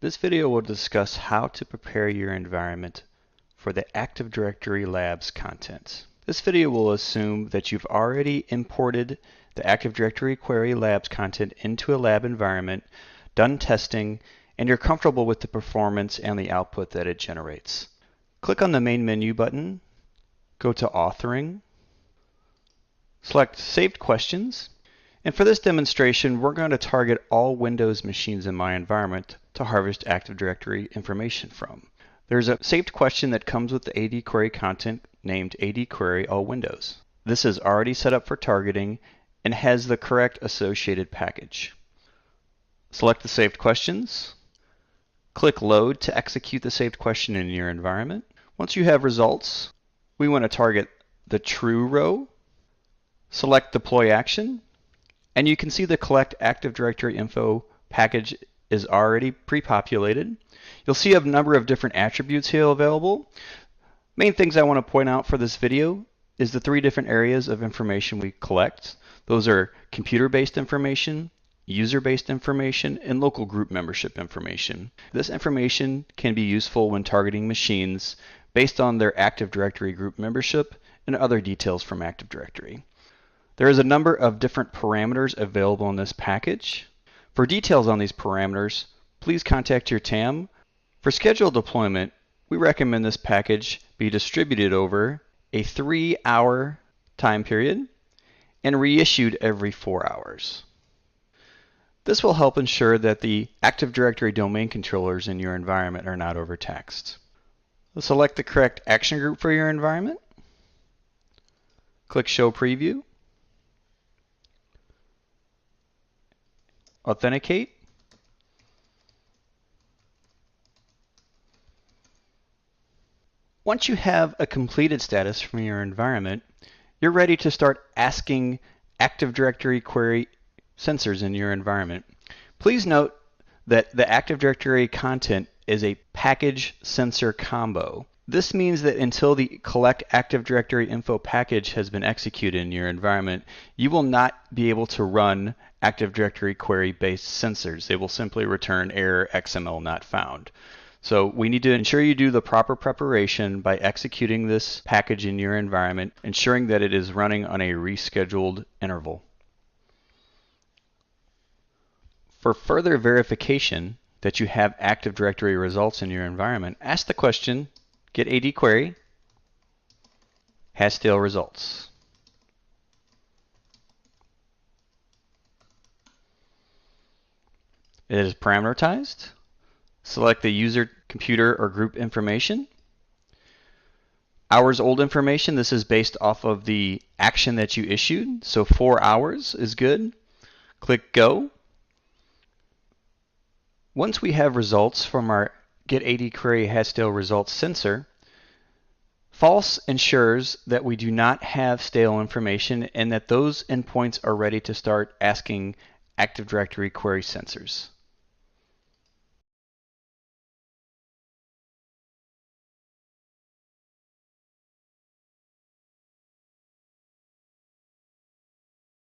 This video will discuss how to prepare your environment for the Active Directory Labs content. This video will assume that you've already imported the Active Directory Query Labs content into a lab environment, done testing, and you're comfortable with the performance and the output that it generates. Click on the main menu button, go to Authoring, select Saved Questions, and for this demonstration, we're going to target all Windows machines in my environment to harvest Active Directory information from. There's a saved question that comes with the AD query content named AD query all Windows. This is already set up for targeting and has the correct associated package. Select the saved questions. Click Load to execute the saved question in your environment. Once you have results, we want to target the true row. Select Deploy Action. And you can see the Collect Active Directory Info package is already pre-populated. You'll see a number of different attributes here available. Main things I want to point out for this video is the three different areas of information we collect. Those are computer-based information, user-based information, and local group membership information. This information can be useful when targeting machines based on their Active Directory group membership and other details from Active Directory. There is a number of different parameters available in this package. For details on these parameters, please contact your TAM. For scheduled deployment, we recommend this package be distributed over a 3-hour time period and reissued every 4 hours. This will help ensure that the Active Directory domain controllers in your environment are not overtaxed. Select the correct action group for your environment. Click Show Preview. Authenticate. Once you have a completed status from your environment, you're ready to start asking Active Directory query sensors in your environment. Please note that the Active Directory content is a package sensor combo. This means that until the Collect Active Directory Info package has been executed in your environment, you will not be able to run Active Directory query-based sensors. They will simply return error XML not found. So we need to ensure you do the proper preparation by executing this package in your environment, ensuring that it is running on a rescheduled interval. For further verification that you have Active Directory results in your environment, ask the question, get AD query, has stale results. It is parameterized. Select the user, computer, or group information. Hours old information, this is based off of the action that you issued, so 4 hours is good. Click Go. Once we have results from our Get AD Query Has Stale Results sensor, false ensures that we do not have stale information and that those endpoints are ready to start asking Active Directory query sensors.